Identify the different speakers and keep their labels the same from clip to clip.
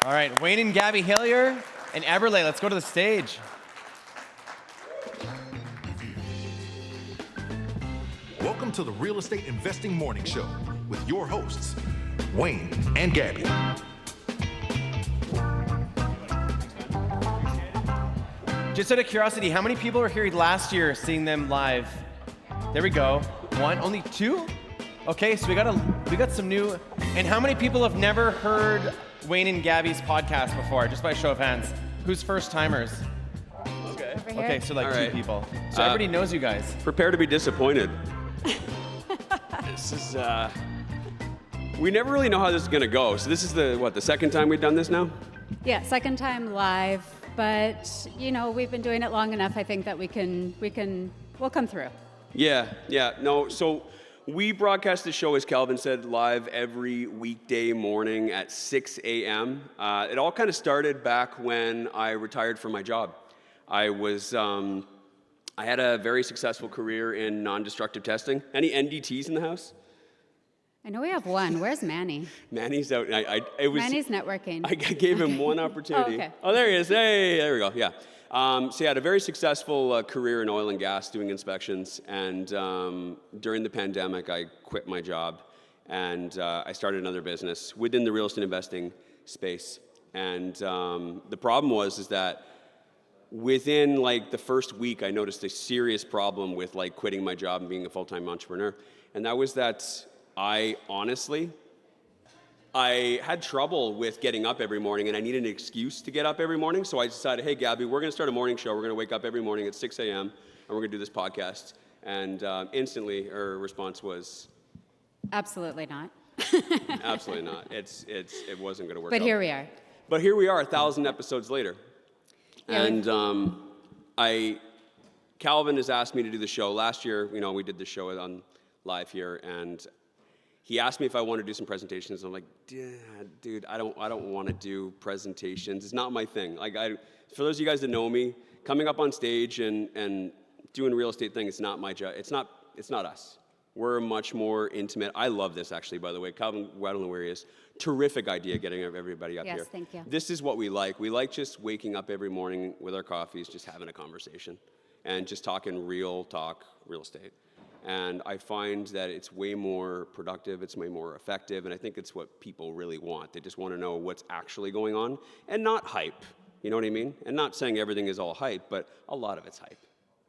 Speaker 1: All right, Wayne and Gabby Hillier and Eberle, let's go to the stage.
Speaker 2: Welcome to the Real Estate Investing Morning Show with your hosts, Wayne and Gabby.
Speaker 1: Just out of curiosity, how many people were here last year seeing them live? There we go. One, only two? Okay, so we got some new. And how many people have never heard Wayne and Gabby's podcast before? Just by show of hands. Who's first timers?
Speaker 3: Okay.
Speaker 1: Okay, so like
Speaker 3: All
Speaker 1: two
Speaker 3: right.
Speaker 1: people. So everybody knows you guys.
Speaker 3: Prepare to be disappointed. This is, we never really know how this is gonna go. So this is the second time we've done this now?
Speaker 4: Yeah, second time live, but you know, we've been doing it long enough. I think that we'll come through.
Speaker 3: Yeah. No, so we broadcast the show, as Calvin said, live every weekday morning at 6 a.m. It all kind of started back when I retired from my job. I had a very successful career in non-destructive testing. Any NDTs in the house?
Speaker 4: I know we have one. Where's Manny?
Speaker 3: Manny's out.
Speaker 4: Manny's networking.
Speaker 3: I gave him one opportunity.
Speaker 4: Oh, okay.
Speaker 3: Oh, there he is. Hey, there we go. Yeah. So I had a very successful career in oil and gas doing inspections. And during the pandemic, I quit my job and I started another business within the real estate investing space. And the problem is that within like the first week, I noticed a serious problem with like quitting my job and being a full-time entrepreneur. And that was that I had trouble with getting up every morning, and I needed an excuse to get up every morning. So I decided, hey, Gabby, we're going to start a morning show. We're going to wake up every morning at 6 a.m., and we're going to do this podcast. And instantly, her response was,
Speaker 4: Absolutely not.
Speaker 3: absolutely not. It wasn't going to work
Speaker 4: But
Speaker 3: out.
Speaker 4: here we are.
Speaker 3: But here we are, 1,000 episodes later.
Speaker 4: Yeah,
Speaker 3: And Calvin has asked me to do the show. Last year, we did the show on live here, and he asked me if I wanted to do some presentations. I'm like, dude, I don't want to do presentations. It's not my thing. Like, for those of you guys that know me, coming up on stage and doing a real estate thing, it's not my job. It's not us. We're much more intimate. I love this, actually, by the way. Calvin, I don't know where he is. Terrific idea getting everybody up here.
Speaker 4: Yes, thank you.
Speaker 3: This is what we like. We like just waking up every morning with our coffees, just having a conversation and just talking real estate. And I find that it's way more productive, it's way more effective, and I think it's what people really want. They just want to know what's actually going on and not hype. You know what I mean? And not saying everything is all hype, but a lot of it's hype.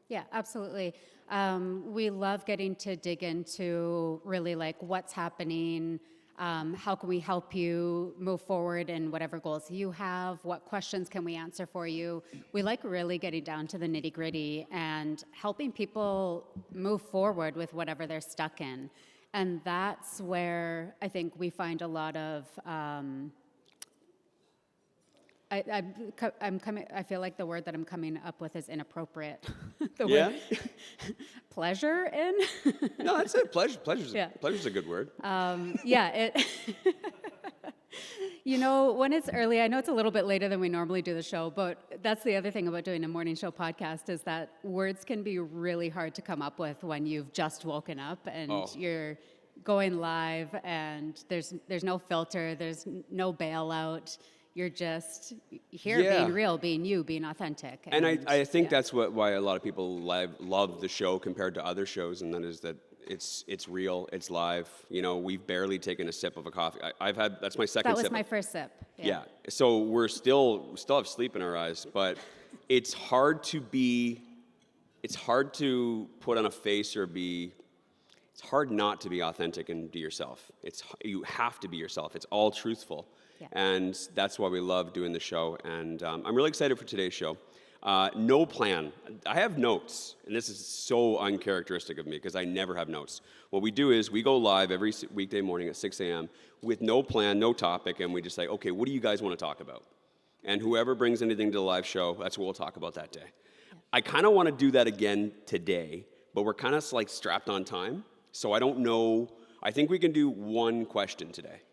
Speaker 4: Yeah, absolutely. We love getting to dig into really like what's happening. How can we help you move forward in whatever goals you have? What questions can we answer for you? We like really getting down to the nitty gritty and helping people move forward with whatever they're stuck in. And that's where I think we find a lot of, I feel like the word that I'm coming up with is inappropriate.
Speaker 3: Yeah?
Speaker 4: Pleasure in?
Speaker 3: No, that's it. Pleasure's a good word.
Speaker 4: When it's early, I know it's a little bit later than we normally do the show, but that's the other thing about doing a morning show podcast is that words can be really hard to come up with when you've just woken up and you're going live and there's no filter, there's no bailout. You're just here being real, being you, being authentic.
Speaker 3: And I think that's why a lot of people love the show compared to other shows, and that is that it's real, it's live. We've barely taken a sip of a coffee. That's my second sip.
Speaker 4: That was my first sip.
Speaker 3: Yeah. So we're still have sleep in our eyes, but it's hard to put on a face it's hard not to be authentic and be yourself. You have to be yourself. It's all truthful. Yeah. And that's why we love doing the show. And I'm really excited for today's show. No plan. I have notes, and this is so uncharacteristic of me because I never have notes. What we do is we go live every weekday morning at 6 a.m. with no plan, no topic, and we just say, okay, what do you guys want to talk about? And whoever brings anything to the live show, that's what we'll talk about that day. Yeah. I kind of want to do that again today, but we're kind of like strapped on time. So I don't know. I think we can do one question today.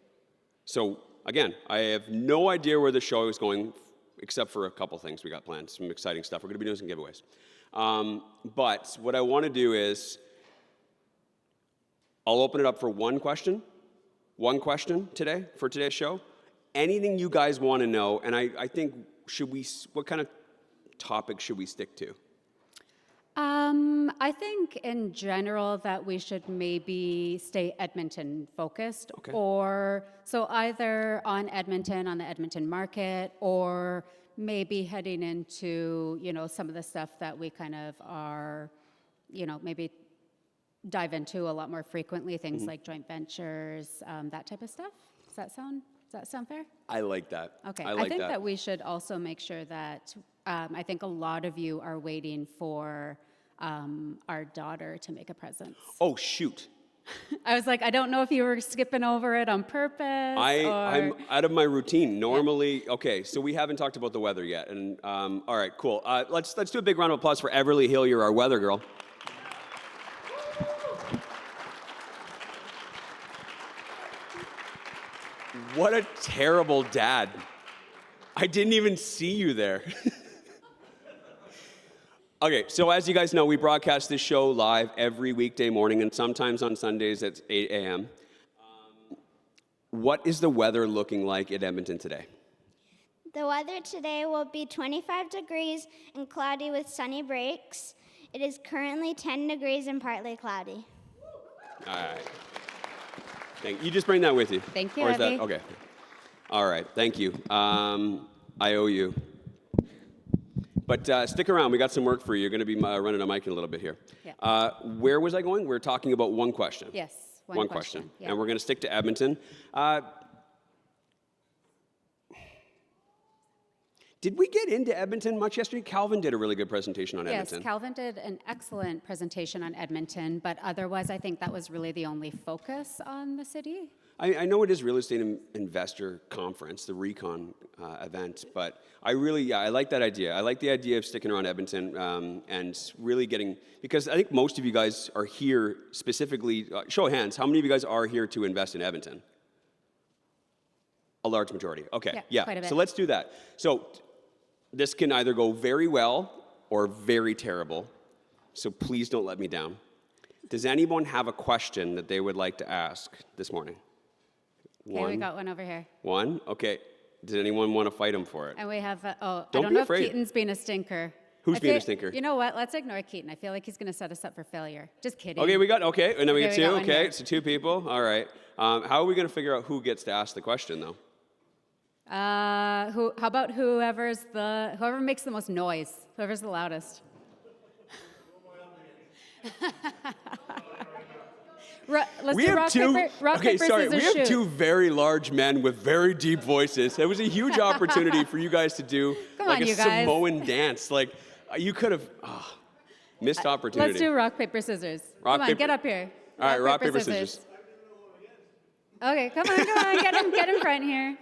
Speaker 3: So again, I have no idea where the show is going, except for a couple things we got planned, some exciting stuff. We're going to be doing some giveaways. But what I want to do is I'll open it up for one question today for today's show. anything you guys want to know, and I think, what kind of topic should we stick to?
Speaker 4: I think in general that we should maybe stay Edmonton focused,
Speaker 3: Okay.
Speaker 4: or so either on Edmonton, on the Edmonton market, or maybe heading into, some of the stuff that we kind of are, maybe dive into a lot more frequently, things like joint ventures, that type of stuff. Does that sound fair?
Speaker 3: I like that.
Speaker 4: Okay.
Speaker 3: I
Speaker 4: think that we should also make sure that I think a lot of you are waiting for our daughter to make a presence.
Speaker 3: Oh, shoot.
Speaker 4: I was like, I don't know if you were skipping over it on purpose.
Speaker 3: I'm out of my routine. Normally, okay, so we haven't talked about the weather yet. And all right, cool. Let's do a big round of applause for Everly Hillier, our weather girl. What a terrible dad. I didn't even see you there. Okay, so as you guys know, we broadcast this show live every weekday morning and sometimes on Sundays at 8 a.m. What is the weather looking like in Edmonton today?
Speaker 5: The weather today will be 25 degrees and cloudy with sunny breaks. It is currently 10 degrees and partly cloudy.
Speaker 3: All right. Thank you. You just bring that with you.
Speaker 4: Thank you,
Speaker 3: Or is that,
Speaker 4: Evie.
Speaker 3: okay. All right, thank you. I owe you. But stick around. We got some work for you. You're going to be running a mic in a little bit here.
Speaker 4: Yeah.
Speaker 3: Where was I going? We're talking about one question.
Speaker 4: Yes,
Speaker 3: One question.
Speaker 4: Yeah.
Speaker 3: And we're going to stick to Edmonton. Did we get into Edmonton much yesterday? Calvin did a really good presentation on Edmonton.
Speaker 4: Yes, Calvin did an excellent presentation on Edmonton, but otherwise I think that was really the only focus on the city.
Speaker 3: I know it is Real Estate Investor Conference, the REIcon event, but I like that idea. I like the idea of sticking around Edmonton and really getting, because I think most of you guys are here specifically, show of hands, how many of you guys are here to invest in Edmonton? A large majority. Okay,
Speaker 4: Yeah, quite a bit.
Speaker 3: So let's do that. So this can either go very well or very terrible, so please don't let me down. Does anyone have a question that they would like to ask this morning?
Speaker 4: Okay, we got one over here.
Speaker 3: One? Okay. Does anyone want to fight him for it?
Speaker 4: And we have, I
Speaker 3: Don't
Speaker 4: don't
Speaker 3: be
Speaker 4: know
Speaker 3: afraid.
Speaker 4: if Keaton's being a stinker.
Speaker 3: Who's being a stinker?
Speaker 4: You know what? Let's ignore Keaton. I feel like he's going to set us up for failure. Just kidding.
Speaker 3: Okay, and then we
Speaker 4: Okay,
Speaker 3: get
Speaker 4: we
Speaker 3: two.
Speaker 4: got one
Speaker 3: Okay,
Speaker 4: here.
Speaker 3: so two people. All right. How are we going to figure out who gets to ask the question, though?
Speaker 4: How about whoever makes the most noise? Whoever's the loudest. Let's do rock, paper, scissors,
Speaker 3: we have
Speaker 4: shoot.
Speaker 3: two very large men with very deep voices. It was a huge opportunity for you guys to do
Speaker 4: Come
Speaker 3: like
Speaker 4: on,
Speaker 3: a
Speaker 4: you guys.
Speaker 3: Samoan dance. Like you could have missed opportunity.
Speaker 4: Let's do rock, paper, scissors.
Speaker 3: Rock,
Speaker 4: Come on,
Speaker 3: paper-
Speaker 4: get up here.
Speaker 3: All right, rock, paper, scissors.
Speaker 4: Okay, come on, get in front here.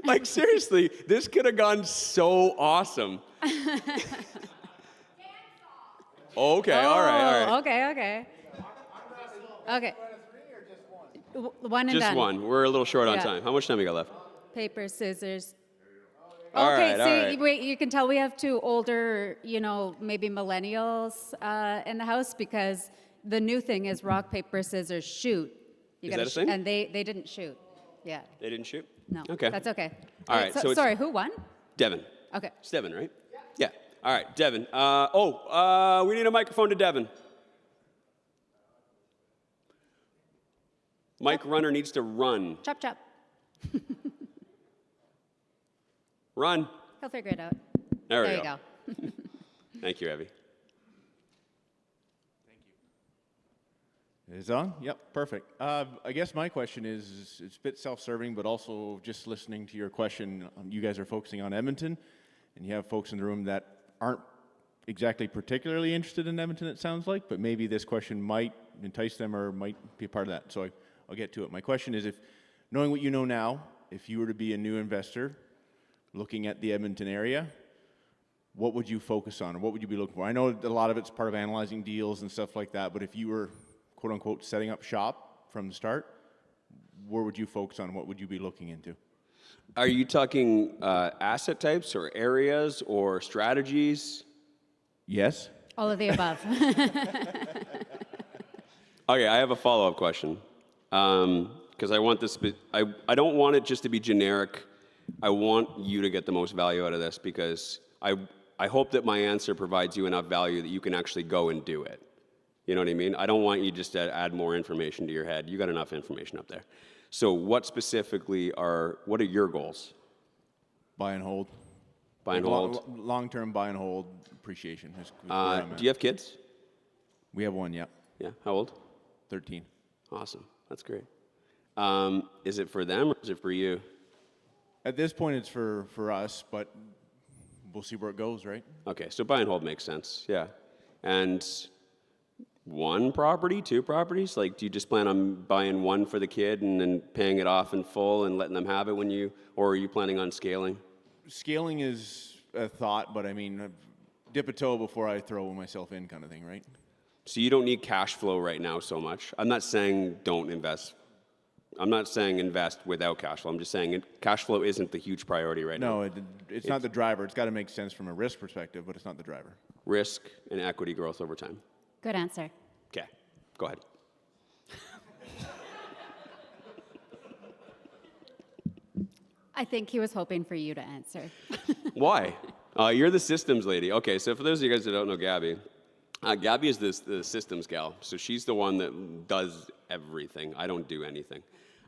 Speaker 3: Like seriously, this could have gone so awesome. Okay, all right.
Speaker 4: Okay. One and
Speaker 3: Just
Speaker 4: done.
Speaker 3: one. We're a little short on
Speaker 4: Yeah.
Speaker 3: time. How much time we got left?
Speaker 4: Paper, scissors.
Speaker 3: All
Speaker 4: Okay,
Speaker 3: right,
Speaker 4: so
Speaker 3: all right.
Speaker 4: wait, you can tell we have two older, maybe millennials in the house, because the new thing is rock, paper, scissors, shoot. You
Speaker 3: Is
Speaker 4: gotta
Speaker 3: that a thing?
Speaker 4: And they didn't shoot. Yeah.
Speaker 3: They didn't shoot?
Speaker 4: No.
Speaker 3: Okay.
Speaker 4: That's okay.
Speaker 3: All right, so it's-
Speaker 4: sorry, who won?
Speaker 3: Devin.
Speaker 4: Okay.
Speaker 3: It's Devin, right? Yeah. All right, Devin. We need a microphone to Devin. Mike Runner needs to run.
Speaker 4: Chop, chop.
Speaker 3: Run.
Speaker 4: He'll figure it out.
Speaker 3: There we
Speaker 4: you
Speaker 3: go.
Speaker 4: go.
Speaker 3: Thank you, Evie.
Speaker 6: Is it on? Yep, perfect. I guess my question is, it's a bit self-serving, but also just listening to your question, you guys are focusing on Edmonton, and you have folks in the room that aren't exactly particularly interested in Edmonton, it sounds like, but maybe this question might entice them or might be a part of that. So I'll get to it. My question is, if knowing what you know now, if you were to be a new investor looking at the Edmonton area, what would you focus on, or what would you be looking for? I know a lot of it's part of analyzing deals and stuff like that, but if you were quote-unquote setting up shop from the start, where would you focus on? What would you be looking into?
Speaker 3: Are you talking asset types or areas or strategies?
Speaker 6: Yes.
Speaker 4: All of the above.
Speaker 3: Okay, I have a follow-up question. Because I want this, I don't want it just to be generic I want you to get the most value out of this because I hope that my answer provides you enough value that you can actually go and do it. You know what I mean? I don't want you just to add more information to your head. You got enough information up there. So what are your goals?
Speaker 6: Buy and hold.
Speaker 3: Buy and hold.
Speaker 6: Long-term buy and hold appreciation. Is where I'm at.
Speaker 3: Do you have kids?
Speaker 6: We have one, yeah.
Speaker 3: Yeah. How old?
Speaker 6: 13.
Speaker 3: Awesome. That's great. Is it for them or is it for you?
Speaker 6: At this point, it's for us, but we'll see where it goes, right?
Speaker 3: Okay, so buy and hold makes sense. Yeah. And one property, two properties? Like, do you just plan on buying one for the kid and then paying it off in full and letting them have it or are you planning on scaling?
Speaker 6: Scaling is a thought, but I mean, dip a toe before I throw myself in kind of thing, right?
Speaker 3: So you don't need cash flow right now so much. I'm not saying don't invest. I'm not saying invest without cash flow. I'm just saying cash flow isn't the huge priority right now.
Speaker 6: No, it's not the driver. It's got to make sense from a risk perspective, but it's not the driver.
Speaker 3: Risk and equity growth over time.
Speaker 4: Good answer.
Speaker 3: Okay, go ahead.
Speaker 4: I think he was hoping for you to answer.
Speaker 3: Why? You're the systems lady. Okay, so for those of you guys that don't know Gabby, Gabby is the systems gal. So she's the one that does everything. I don't do anything.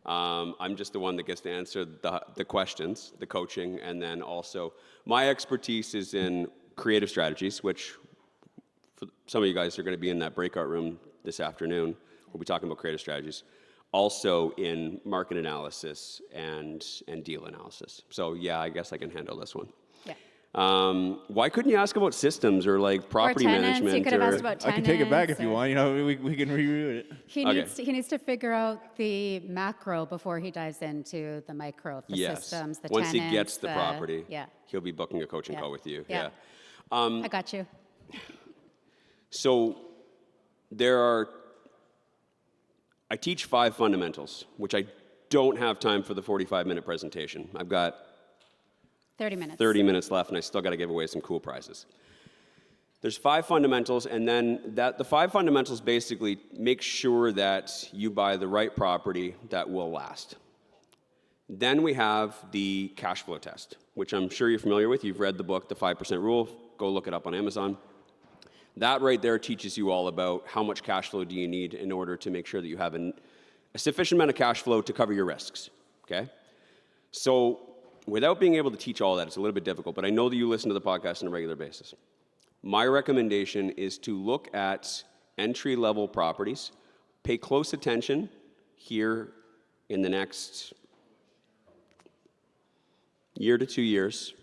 Speaker 3: I'm just the one that gets to answer the questions, the coaching, and then also my expertise is in creative strategies, which for some of you guys are going to be in that breakout room this afternoon. We'll be talking about creative strategies. Also in market analysis and deal analysis. So yeah, I guess I can handle this one.
Speaker 4: Yeah.
Speaker 3: Why couldn't you ask about systems or like property
Speaker 4: or tenants.
Speaker 3: management?
Speaker 4: You could have asked about tenants.
Speaker 6: I can take it back if you want. You know, we can review it.
Speaker 4: He needs to figure out the macro before he dives into the micro, the systems, the
Speaker 3: Once
Speaker 4: tenants.
Speaker 3: he gets the property,
Speaker 4: yeah.
Speaker 3: he'll be booking a coaching call with you.
Speaker 4: Yeah. I got you.
Speaker 3: So I teach 5 fundamentals, which I don't have time for the 45-minute presentation. I've got
Speaker 4: 30 minutes.
Speaker 3: 30 minutes left, and I still got to give away some cool prizes. There's 5 fundamentals, and then the 5 fundamentals basically make sure that you buy the right property that will last. Then we have the cash flow test, which I'm sure you're familiar with. You've read the book, The 5% Rule. Go look it up on Amazon. That right there teaches you all about how much cash flow do you need in order to make sure that you have a sufficient amount of cash flow to cover your risks, okay? So without being able to teach all that, it's a little bit difficult, but I know that you listen to the podcast on a regular basis. My recommendation is to look at entry-level properties, pay close attention here in the next year to 2 years,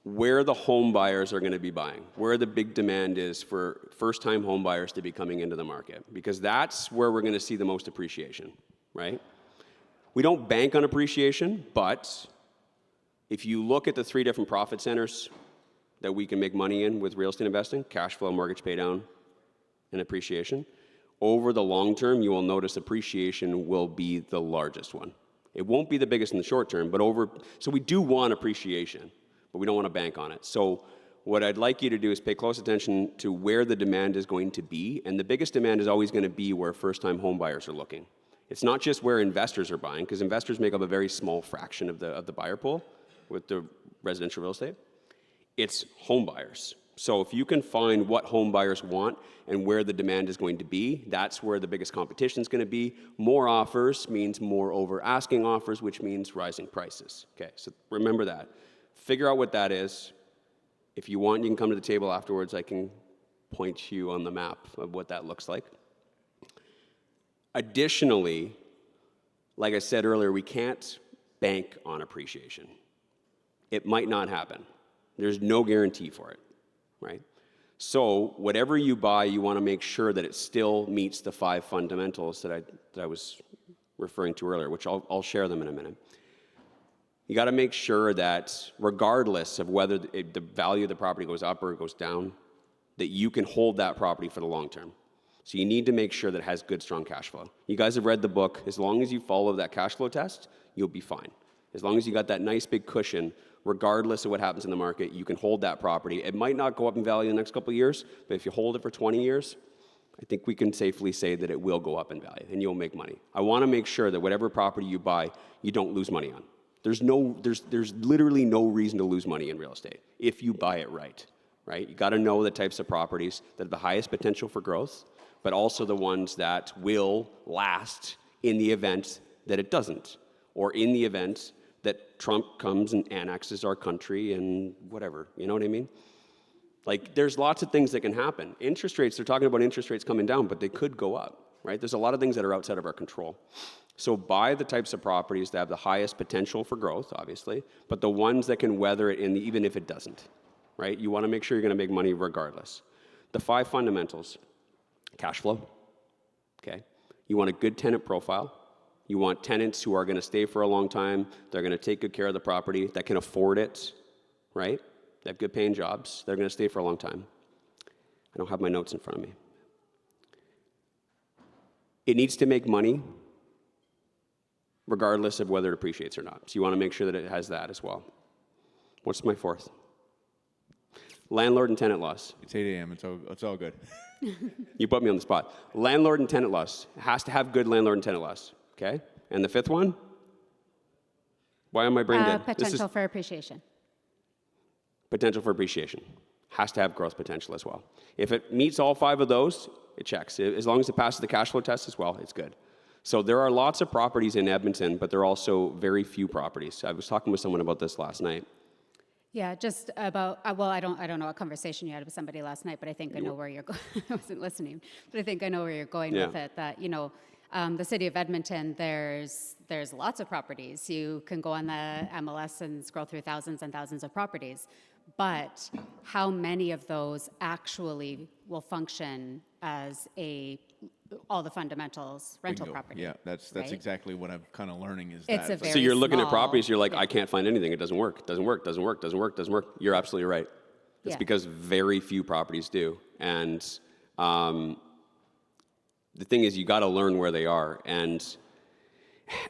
Speaker 3: where the home buyers are going to be buying, where the big demand is for first-time home buyers to be coming into the market, because that's where we're going to see the most appreciation, right? We don't bank on appreciation, but if you look at the 3 different profit centers that we can make money in with real estate investing, cash flow, mortgage pay down, and appreciation, over the long term, you will notice appreciation will be the largest one. It won't be the biggest in the short term, so we do want appreciation, but we don't want to bank on it. So what I'd like you to do is pay close attention to where the demand is going to be, and the biggest demand is always going to be where first-time home buyers are looking. It's not just where investors are buying, because investors make up a very small fraction of the buyer pool with the residential real estate. It's home buyers. So if you can find what home buyers want and where the demand is going to be, that's where the biggest competition is going to be. More offers means more over asking offers, which means rising prices. Okay, so remember that. Figure out what that is. If you want, you can come to the table afterwards. I can point you on the map of what that looks like. Additionally, like I said earlier, we can't bank on appreciation. It might not happen. There's no guarantee for it, right? So whatever you buy, you want to make sure that it still meets the 5 fundamentals that I was referring to earlier, which I'll share them in a minute. You got to make sure that regardless of whether the value of the property goes up or it goes down, that you can hold that property for the long term. So you need to make sure that it has good, strong cash flow. You guys have read the book. As long as you follow that cash flow test, you'll be fine. As long as you got that nice big cushion, regardless of what happens in the market, you can hold that property. It might not go up in value in the next couple of years, but if you hold it for 20 years, I think we can safely say that it will go up in value and you'll make money. I want to make sure that whatever property you buy, you don't lose money on. There's literally no reason to lose money in real estate if you buy it right? You got to know the types of properties that have the highest potential for growth, but also the ones that will last in the event that it doesn't, or in the event that Trump comes and annexes our country and whatever, you know what I mean? Like, there's lots of things that can happen. Interest rates, they're talking about interest rates coming down, but they could go up, right? There's a lot of things that are outside of our control. So buy the types of properties that have the highest potential for growth, obviously, but the ones that can weather it even if it doesn't, right? You want to make sure you're going to make money regardless. The 5 fundamentals: cash flow, okay? You want a good tenant profile. You want tenants who are going to stay for a long time. They're going to take good care of the property, that can afford it, right? They have good paying jobs. They're going to stay for a long time. I don't have my notes in front of me. It needs to make money regardless of whether it appreciates or not. So you want to make sure that it has that as well. What's my 4th? Landlord and tenant laws.
Speaker 6: It's 8 a.m. It's all good.
Speaker 3: You put me on the spot. Landlord and tenant laws. It has to have good landlord and tenant laws. Okay? And the 5th one? Why am I brain dead?
Speaker 4: Potential for appreciation.
Speaker 3: Potential for appreciation. Has to have growth potential as well. If it meets all 5 of those, it checks. As long as it passes the cash flow test as well, it's good. So there are lots of properties in Edmonton, but there are also very few properties. I was talking with someone about this last night.
Speaker 4: Yeah, just about, well, I don't know what conversation you had with somebody last night, but I think I know where you're going. I wasn't listening, but I think I know where you're going with it, that, the city of Edmonton, there's lots of properties. You can go on the MLS and scroll through thousands and thousands of properties, but how many of those actually will function as all the fundamentals rental
Speaker 6: Bingo.
Speaker 4: property?
Speaker 6: Yeah, that's
Speaker 4: right?
Speaker 6: exactly what I'm kind of learning is
Speaker 4: It's
Speaker 6: that.
Speaker 4: a very
Speaker 3: So you're looking at
Speaker 4: small-
Speaker 3: properties, you're like,
Speaker 4: yeah.
Speaker 3: I can't find anything. It doesn't work. Doesn't work. Doesn't work. Doesn't work. Doesn't work. You're absolutely right. It's
Speaker 4: Yeah.
Speaker 3: because very few properties do. And the thing is, you got to learn where they are. And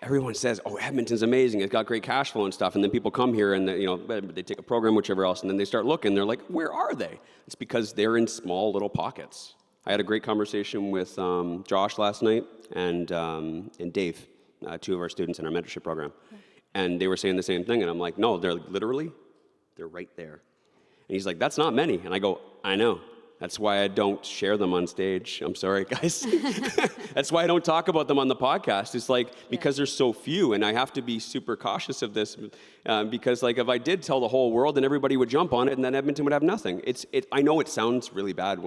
Speaker 3: everyone says, oh, Edmonton's amazing. It's got great cash flow and stuff. And then people come here and they take a program, whichever else, and then they start looking. They're like, where are they? It's because they're in small little pockets. I had a great conversation with Josh last night and Dave, 2 of our students in our mentorship program. Yeah. And they were saying the same thing. And I'm like, no, they're right there. And he's like, that's not many. And I go, I know. That's why I don't share them on stage. I'm sorry, guys. That's why I don't talk about them on the podcast. It's like, because there's so few, and I have to be super cautious of this, because like if I did tell the whole world, then everybody would jump on it, and then Edmonton would have nothing. I know it sounds really bad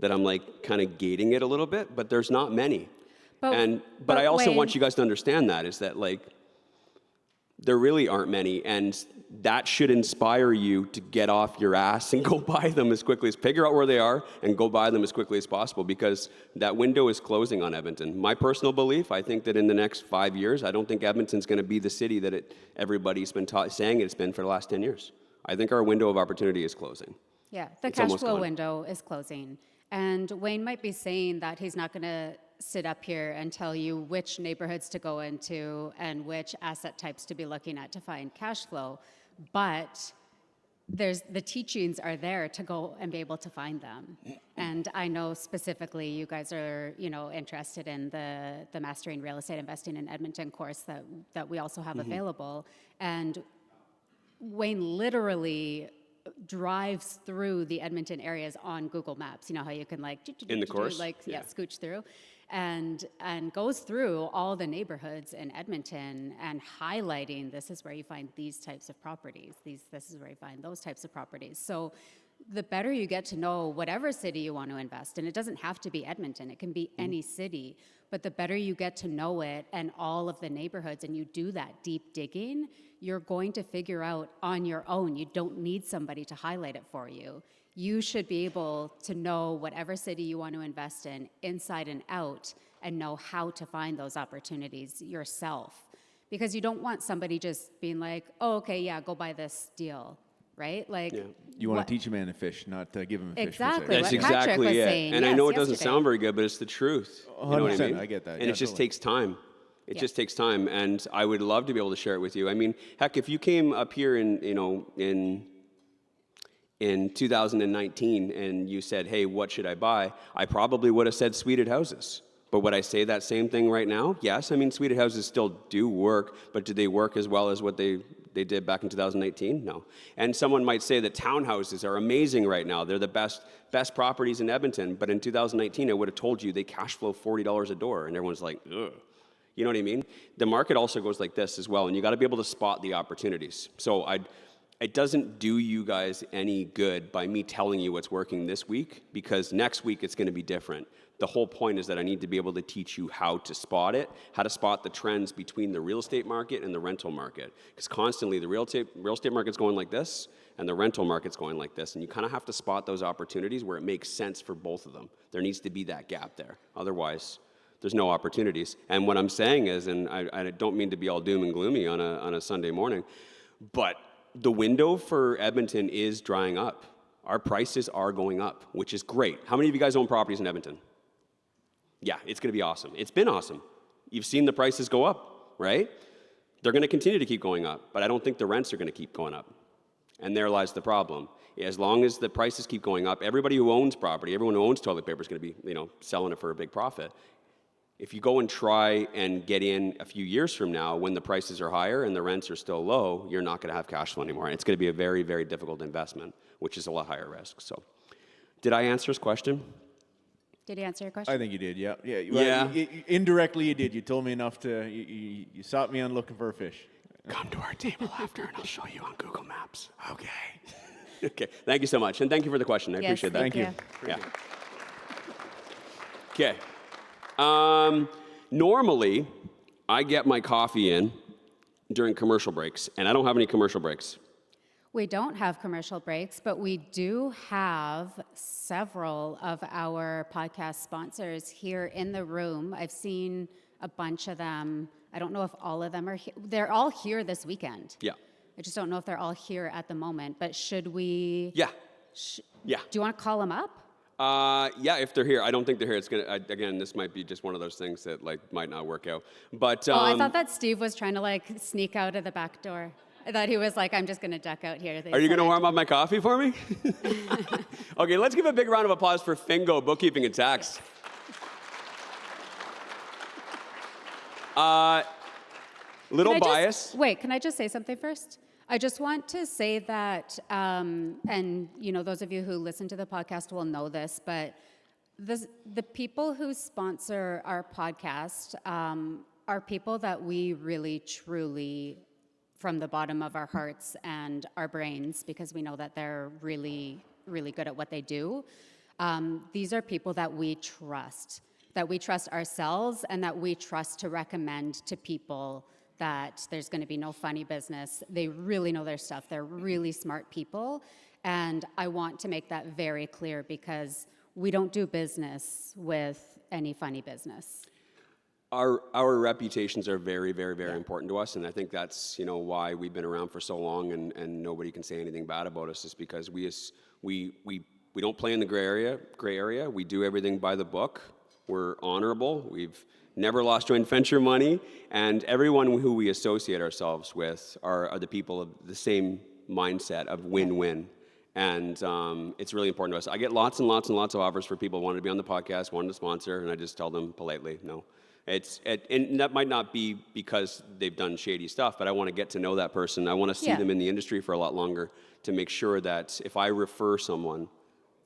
Speaker 3: that I'm like kind of gating it a little bit, but there's not many. But I also want you guys to understand that, is that like, there really aren't many, and that should inspire you to get off your ass and go buy them as quickly figure out where they are and go buy them as quickly as possible, because that window is closing on Edmonton. My personal belief, I think that in the next 5 years, I don't think Edmonton's going to be the city that everybody's been saying it's been for the last 10 years. I think our window of opportunity is closing.
Speaker 4: Yeah, the cash flow window is closing. And Wayne might be saying that he's not going to sit up here and tell you which neighborhoods to go into and which asset types to be looking at to find cash flow, but the teachings are there to go and be able to find them. And I know specifically you guys are, interested in the Mastering Real Estate Investing in Edmonton course that we also have available. And Wayne literally drives through the Edmonton areas on Google Maps. You know how you can
Speaker 3: in the course,
Speaker 4: scooch through, and goes through all the neighborhoods in Edmonton and highlighting, this is where you find these types of properties. This is where you find those types of properties. So the better you get to know whatever city you want to invest in, it doesn't have to be Edmonton, it can be any city, but the better you get to know it and all of the neighborhoods, and you do that deep digging, you're going to figure out on your own. You don't need somebody to highlight it for you. You should be able to know whatever city you want to invest in inside and out and know how to find those opportunities yourself. Because you don't want somebody just being like, oh, okay, yeah, go buy this deal, right? Like,
Speaker 6: you want to teach a man to fish, not give him a fish.
Speaker 4: Exactly.
Speaker 3: That's
Speaker 4: what Patrick
Speaker 3: exactly
Speaker 4: was
Speaker 3: it.
Speaker 4: saying,
Speaker 3: And I know it doesn't
Speaker 4: yesterday.
Speaker 3: sound very good, but it's the truth. You know what I mean?
Speaker 6: I get that.
Speaker 3: And
Speaker 6: Yeah,
Speaker 3: it just
Speaker 6: totally.
Speaker 3: takes time. It just takes time, and I would love to be able to share it with you. I mean, heck, if you came up here in 2019 and you said, hey, what should I buy? I probably would have said suited houses. But would I say that same thing right now? Yes. I mean, suite houses still do work, but do they work as well as what they did back in 2018? No. And someone might say that townhouses are amazing right now. They're the best properties in Edmonton. But in 2019, I would have told you they cash flow $40 a door, and everyone's like, ugh. You know what I mean? The market also goes like this as well, and you got to be able to spot the opportunities. So it doesn't do you guys any good by me telling you what's working this week, because next week it's going to be different. The whole point is that I need to be able to teach you how to spot it, how to spot the trends between the real estate market and the rental market. Because constantly the real estate market's going like this, and the rental market's going like this, and you kind of have to spot those opportunities where it makes sense for both of them. There needs to be that gap there. Otherwise, there's no opportunities. And what I'm saying is, and I don't mean to be all doom and gloomy on a Sunday morning, but the window for Edmonton is drying up. Our prices are going up, which is great. How many of you guys own properties in Edmonton? Yeah, it's going to be awesome. It's been awesome. You've seen the prices go up, right? They're going to continue to keep going up, but I don't think the rents are going to keep going up. And there lies the problem. As long as the prices keep going up, everybody who owns property, everyone who owns toilet paper is going to be, selling it for a big profit. If you go and try and get in a few years from now when the prices are higher and the rents are still low, you're not going to have cash flow anymore. And it's going to be a very, very difficult investment, which is a lot higher risk. So, did I answer his question?
Speaker 4: Did he answer your question?
Speaker 6: I think you did, yeah.
Speaker 3: Yeah.
Speaker 6: Indirectly, you did. You told me enough to, you stopped me on looking for a fish.
Speaker 3: Come to our table after and I'll show you on Google Maps. Okay. Okay, thank you so much. And thank you for the question. I
Speaker 4: Yes,
Speaker 3: appreciate that.
Speaker 4: thank you.
Speaker 3: Yeah. Okay. Normally, I get my coffee in during commercial breaks, and I don't have any commercial breaks.
Speaker 4: We don't have commercial breaks, but we do have several of our podcast sponsors here in the room. I've seen a bunch of them. I don't know if all of them are here. They're all here this weekend.
Speaker 3: Yeah.
Speaker 4: I just don't know if they're all here at the moment, but should we?
Speaker 3: Yeah. Yeah.
Speaker 4: Do you want to call them up?
Speaker 3: Yeah, if they're here. I don't think they're here. It's again, this might be just one of those things that might not work out. But
Speaker 4: I thought that Steve was trying to sneak out of the back door. I thought he was I'm just going to duck out here.
Speaker 3: Are you going to warm up my coffee for me? Okay, let's give a big round of applause for Fingo Bookkeeping and Tax. Little bias.
Speaker 4: Wait, can I just say something first? I just want to say that, and those of you who listen to the podcast will know this, but the people who sponsor our podcast are people that we really, truly, from the bottom of our hearts and our brains, because we know that they're really, really good at what they do. These are people that we trust ourselves and that we trust to recommend to people that there's going to be no funny business. They really know their stuff. They're really smart people. And I want to make that very clear because we don't do business with any funny business.
Speaker 3: Our reputations are very, very, very important to us, and I think that's why we've been around for so long, and nobody can say anything bad about us, is because we don't play in the gray area. We do everything by the book. We're honorable. We've never lost joint venture money, and everyone who we associate ourselves with are the people of the same mindset of win-win. And it's really important to us. I get lots and lots and lots of offers for people wanting to be on the podcast, wanting to sponsor, and I just tell them politely, no. And that might not be because they've done shady stuff, but I want to get to know that person. I want to see them in the industry for a lot longer to make sure that if I refer someone...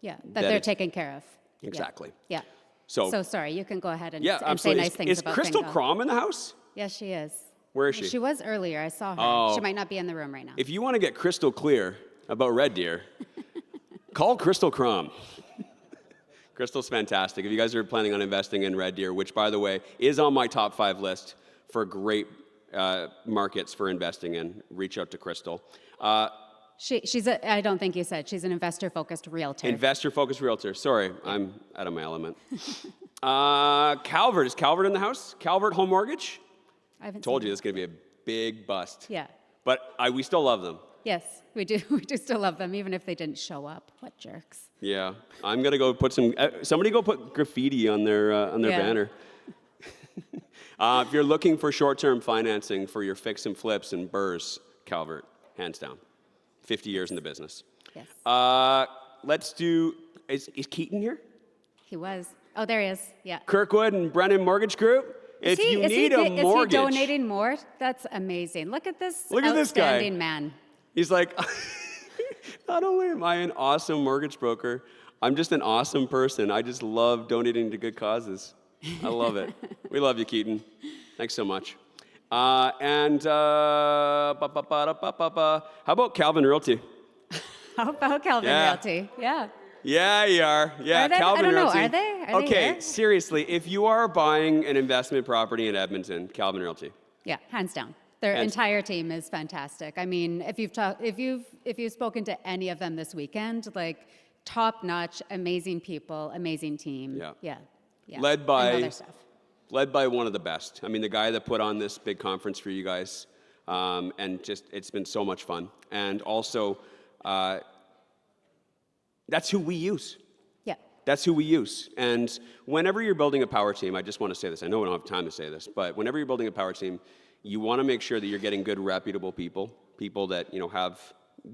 Speaker 4: Yeah, that they're taken care of.
Speaker 3: Exactly.
Speaker 4: Yeah.
Speaker 3: So
Speaker 4: sorry, you can go ahead and,
Speaker 3: absolutely.
Speaker 4: say nice things about
Speaker 3: Is Crystal
Speaker 4: Fingo.
Speaker 3: Crom in the house?
Speaker 4: Yes, she is.
Speaker 3: Where is she?
Speaker 4: She was earlier. I saw her.
Speaker 3: Oh.
Speaker 4: She might not be in the room right now.
Speaker 3: If you want to get crystal clear about Red Deer, call Crystal Crom. Crystal's fantastic. If you guys are planning on investing in Red Deer, which, by the way, is on my top 5 list for great markets for investing in, reach out to Crystal.
Speaker 4: I don't think you said, she's an investor-focused realtor.
Speaker 3: Investor-focused realtor. Sorry, I'm out of my element. Calvert. Is Calvert in the house? Calvert Home Mortgage?
Speaker 4: I haven't
Speaker 3: Told
Speaker 4: seen
Speaker 3: you
Speaker 4: it.
Speaker 3: this is going to be a big bust.
Speaker 4: Yeah.
Speaker 3: But we still love them.
Speaker 4: Yes, we do. We do still love them, even if they didn't show up. What jerks.
Speaker 3: Yeah. I'm going to go put somebody go put graffiti on their banner. If you're looking for short-term financing for your fix and flips and burrs, Calvert, hands down. 50 years in the business.
Speaker 4: Yes.
Speaker 3: Let's do, is Keaton here?
Speaker 4: He was. Oh, there he is. Yeah.
Speaker 3: Kirkwood and Brennan Mortgage Group. If you need a mortgage.
Speaker 4: Is he donating more? That's amazing. Look at this
Speaker 3: Look at this guy.
Speaker 4: outstanding man.
Speaker 3: He's like, not only am I an awesome mortgage broker, I'm just an awesome person. I just love donating to good causes. I love it. We love you, Keaton. Thanks so much. How about Calvin Realty?
Speaker 4: How about Calvin Realty? Yeah.
Speaker 3: Yeah, you are. Yeah,
Speaker 4: Are they?
Speaker 3: Calvin
Speaker 4: I don't know.
Speaker 3: Realty.
Speaker 4: Are they? Are they
Speaker 3: Okay,
Speaker 4: here?
Speaker 3: seriously, if you are buying an investment property in Edmonton, Calvin Realty.
Speaker 4: Yeah, hands down. Their
Speaker 3: Hands-
Speaker 4: entire team is fantastic. I mean, if you've spoken to any of them this weekend, like top-notch, amazing people, amazing team.
Speaker 3: Yeah.
Speaker 4: Yeah. Yeah.
Speaker 3: Led by-
Speaker 4: And other stuff.
Speaker 3: Led by one of the best. I mean, the guy that put on this big conference for you guys, and just, it's been so much fun. And also, that's who we use.
Speaker 4: Yeah.
Speaker 3: That's who we use. And whenever you're building a power team, I just want to say this. I know we don't have time to say this, but whenever you're building a power team, you want to make sure that you're getting good, reputable people that have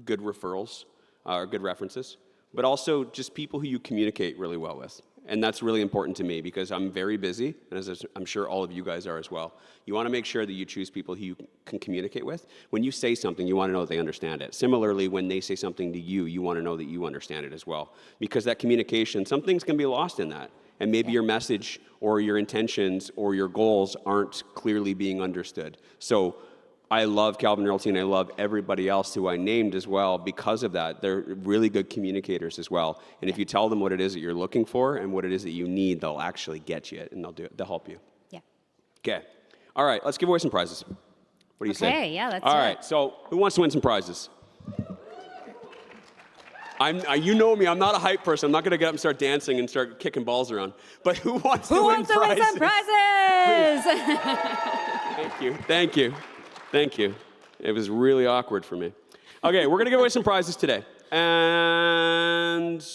Speaker 3: good referrals or good references, but also just people who you communicate really well with. And that's really important to me because I'm very busy, and as I'm sure all of you guys are as well. You want to make sure that you choose people who you can communicate with. When you say something, you want to know that they understand it. Similarly, when they say something to you, you want to know that you understand it as well. Because that communication, some things can be lost in that. And maybe your message or your intentions or your goals aren't clearly being understood. So I love Calvin Realty and I love everybody else who I named as well because of that. They're really good communicators as well. And if you tell them what it is that you're looking for and what it is that you need, they'll actually get you it and they'll do it. They'll help you.
Speaker 4: Yeah.
Speaker 3: Okay. All right, let's give away some prizes. What do you say?
Speaker 4: Okay, yeah, let's
Speaker 3: All
Speaker 4: do
Speaker 3: right,
Speaker 4: it.
Speaker 3: so who wants to win some prizes? You know me, I'm not a hype person. I'm not going to get up and start dancing and start kicking balls around. But who wants to win prizes?
Speaker 4: Who wants to win some prizes?
Speaker 3: Thank you. Thank you. Thank you. It was really awkward for me. Okay, we're going to give away some prizes today. And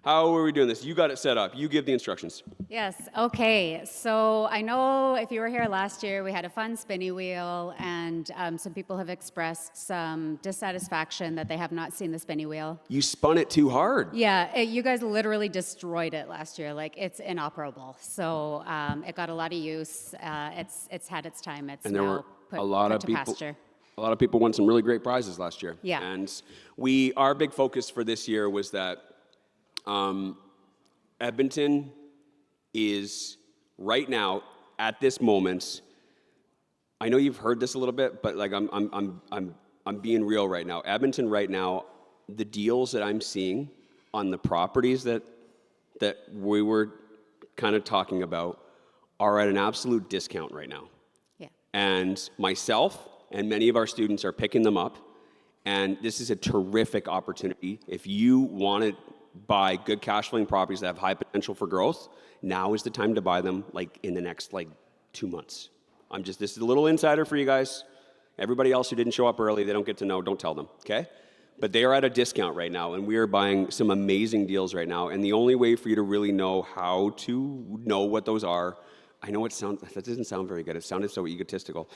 Speaker 3: how are we doing this? You got it set up. You give the instructions.
Speaker 4: Yes, okay. So I know if you were here last year, we had a fun spinny wheel, and some people have expressed some dissatisfaction that they have not seen the spinny wheel.
Speaker 3: You spun it too hard.
Speaker 4: Yeah, you guys literally destroyed it last year. Like, it's inoperable. So it got a lot of use. It's had its time. It's
Speaker 3: And there
Speaker 4: now
Speaker 3: were
Speaker 4: put,
Speaker 3: a lot
Speaker 4: put
Speaker 3: of
Speaker 4: to
Speaker 3: people.
Speaker 4: pasture.
Speaker 3: A lot of people won some really great prizes last year.
Speaker 4: Yeah.
Speaker 3: And our big focus for this year was that Edmonton is right now at this moment. I know you've heard this a little bit, but like I'm being real right now. Edmonton right now, the deals that I'm seeing on the properties that we were kind of talking about are at an absolute discount right now.
Speaker 4: Yeah.
Speaker 3: And myself and many of our students are picking them up. And this is a terrific opportunity. If you want to buy good cash flowing properties that have high potential for growth, now is the time to buy them like in the next 2 months. This is a little insider for you guys. Everybody else who didn't show up early, they don't get to know, don't tell them, okay? But they are at a discount right now, and we are buying some amazing deals right now. And the only way for you to really know how to know what those are, I know that doesn't sound very good. It sounded so egotistical.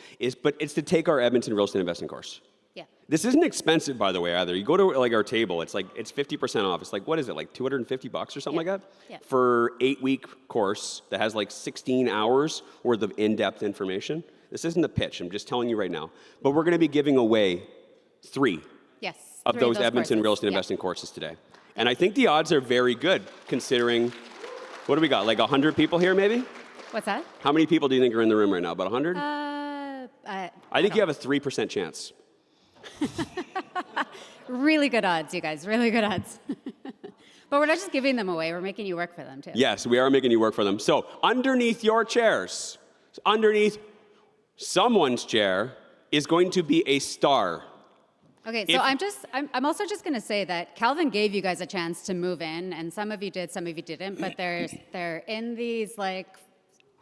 Speaker 3: But it's to take our Edmonton real estate investing course.
Speaker 4: Yeah.
Speaker 3: This isn't expensive, by the way, either. You go to our table, it's 50% off. It's what is it, $250 or something like that?
Speaker 4: Yeah.
Speaker 3: For 8-week course that has 16 hours worth of in-depth information. This isn't a pitch, I'm just telling you right now. But we're gonna be giving away 3
Speaker 4: Yes.
Speaker 3: of
Speaker 4: 3
Speaker 3: those Edmonton
Speaker 4: courses.
Speaker 3: real estate
Speaker 4: Yeah.
Speaker 3: investing courses today. And I think the odds are very good considering, what do we got, 100 people here maybe?
Speaker 4: What's that?
Speaker 3: How many people do you think are in the room right now, about 100?
Speaker 4: I
Speaker 3: think you have a 3% chance.
Speaker 4: Really good odds, you guys. Really good odds. But we're not just giving them away. We're making you work for them, too.
Speaker 3: Yes, we are making you work for them. So underneath your chairs, underneath someone's chair, is going to be a star.
Speaker 4: Okay, so I'm also just going to say that Calvin gave you guys a chance to move in, and some of you did, some of you didn't, but they're in these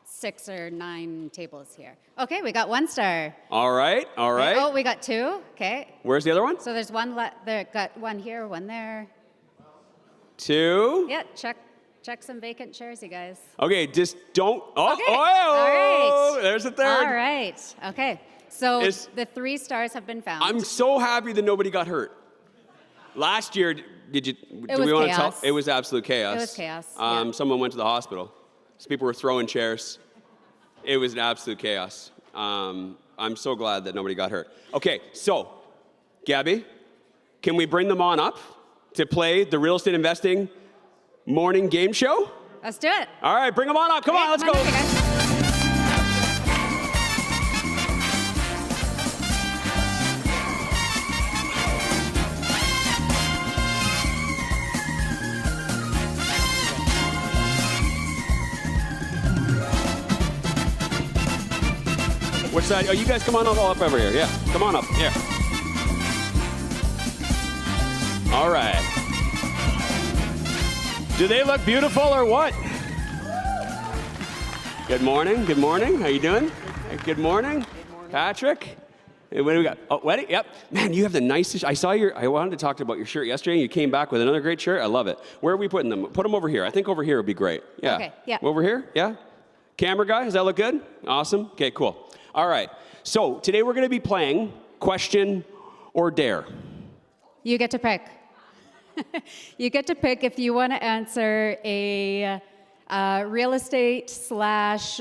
Speaker 4: 6 or 9 tables here. Okay, we got 1 star.
Speaker 3: All right.
Speaker 4: Okay, oh, we got 2. Okay.
Speaker 3: Where's the other one?
Speaker 4: So there's one there. Got 1 here, 1 there.
Speaker 3: 2.
Speaker 4: Yeah, check some vacant chairs, you guys.
Speaker 3: Okay, just don't. Oh,
Speaker 4: Okay.
Speaker 3: oh,
Speaker 4: All right.
Speaker 3: There's a 3rd.
Speaker 4: All right. Okay. So the 3 stars have been found.
Speaker 3: I'm so happy that nobody got hurt. Last year, did you?
Speaker 4: It was
Speaker 3: want to tell?
Speaker 4: chaos.
Speaker 3: It was absolute chaos.
Speaker 4: It was chaos, yeah.
Speaker 3: Someone went to the hospital. So people were throwing chairs. It was an absolute chaos. I'm so glad that nobody got hurt. Okay, so, Gabby, can we bring them on up to play the real estate investing morning game show?
Speaker 4: Let's do it.
Speaker 3: All right, bring them on up. Come on, let's go.
Speaker 4: Okay, guys.
Speaker 3: Which side? Oh, you guys come on all up over here. Yeah, come on up. Here. All right. Do they look beautiful or what? Good morning. Good morning. How you doing? Good morning. Patrick. Hey, what do we got? Oh, Weddy. Yep. Man, you have the nicest. I wanted to talk about your shirt yesterday, and you came back with another great shirt. I love it. Where are we putting them? Put them over here. I think over here would be great. Yeah.
Speaker 4: Okay, yeah.
Speaker 3: Over here? Yeah. Camera guy, does that look good? Awesome. Okay, cool. All right. So today we're going to be playing Question or Dare.
Speaker 4: You get to pick. You get to pick if you want to answer a real estate /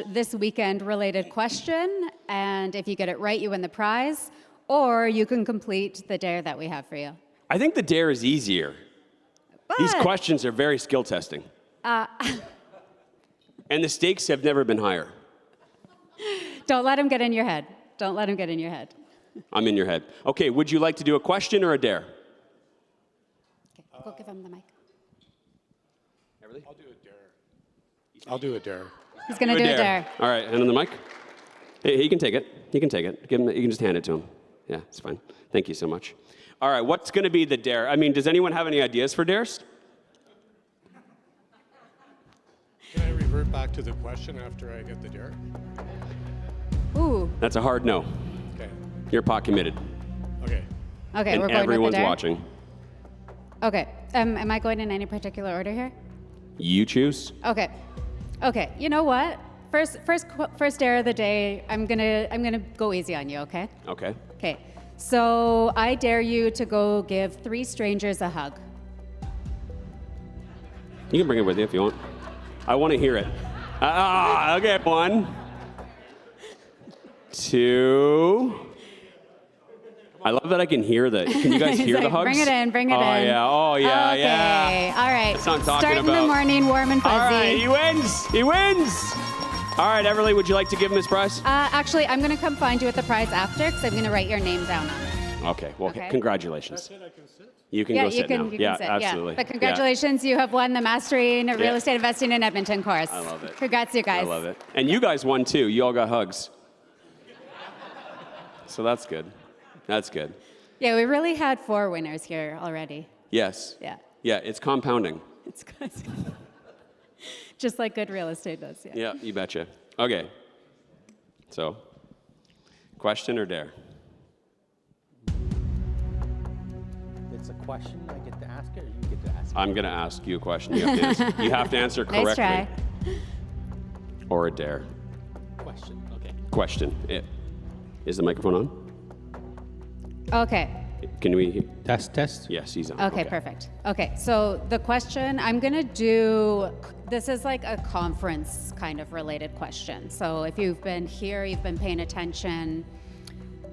Speaker 4: this weekend related question, and if you get it right, you win the prize, or you can complete the dare that we have for you.
Speaker 3: I think the dare is easier. These questions are very skill testing. And the stakes have never been higher.
Speaker 4: Don't let him get in your head. Don't let him get in your head.
Speaker 3: I'm in your head. Okay, would you like to do a question or a dare?
Speaker 4: Okay, go give him the mic.
Speaker 7: I'll do a dare.
Speaker 4: He's going to do a dare.
Speaker 3: All right, hand on the mic. Hey, he can take it. He can take it. Give him, you can just hand it to him. Yeah, it's fine. Thank you so much. All right, what's going to be the dare? I mean, does anyone have any ideas for dares?
Speaker 7: Can I revert back to the question after I get the dare?
Speaker 4: Ooh.
Speaker 3: That's a hard no.
Speaker 7: Okay.
Speaker 3: You're pot committed.
Speaker 7: Okay.
Speaker 4: Okay,
Speaker 3: And
Speaker 4: we're going
Speaker 3: everyone's
Speaker 4: with the dare.
Speaker 3: watching.
Speaker 4: Okay. Am I going in any particular order here?
Speaker 3: You choose.
Speaker 4: Okay. Okay. You know what? First dare of the day. I'm gonna go easy on you. Okay.
Speaker 3: Okay.
Speaker 4: Okay. So I dare you to go give 3 strangers a hug.
Speaker 3: You can bring it with you if you want. I want to hear it. Okay, 1, 2. I love that I can hear that. Can you guys
Speaker 4: He's
Speaker 3: hear
Speaker 4: like,
Speaker 3: the hugs?
Speaker 4: Bring it in, bring it in.
Speaker 3: Oh, yeah,
Speaker 4: Okay.
Speaker 3: yeah.
Speaker 4: All right.
Speaker 3: That's what I'm talking
Speaker 4: Start in
Speaker 3: about.
Speaker 4: the morning, warm and fuzzy.
Speaker 3: All right, he wins. He wins. All right, Everly, would you like to give him his prize?
Speaker 4: Actually, I'm going to come find you with the prize after because I'm going to write your name down on it.
Speaker 3: Okay, well,
Speaker 4: Okay.
Speaker 3: Congratulations.
Speaker 7: That's it, I can sit?
Speaker 3: You can
Speaker 4: Yeah,
Speaker 3: go
Speaker 4: you
Speaker 3: sit
Speaker 4: can,
Speaker 3: now.
Speaker 4: you
Speaker 3: Yeah,
Speaker 4: can sit.
Speaker 3: absolutely.
Speaker 4: Yeah. But congratulations, you have won the Mastering Real
Speaker 3: Yeah.
Speaker 4: Estate Investing in Edmonton course.
Speaker 3: I love it.
Speaker 4: Congrats, you guys.
Speaker 3: I love it. And you guys won too. You all got hugs. So that's good. That's good.
Speaker 4: Yeah, we really had 4 winners here already.
Speaker 3: Yes.
Speaker 4: Yeah.
Speaker 3: Yeah, it's compounding.
Speaker 4: It's good. Just like good real estate does. Yeah.
Speaker 3: Yeah, you betcha. Okay. So, question or dare?
Speaker 8: It's a question I get to ask it, or you get to ask it?
Speaker 3: I'm going to ask you a question. You have to answer, you have to answer correctly.
Speaker 4: Nice try.
Speaker 3: Or a dare.
Speaker 8: Question, okay.
Speaker 3: Question. Is the microphone on?
Speaker 4: Okay.
Speaker 3: Can we?
Speaker 8: Test.
Speaker 3: Yes, he's on.
Speaker 4: Okay, perfect. Okay, so the question I'm going to do, this is like a conference kind of related question. So if you've been here, you've been paying attention.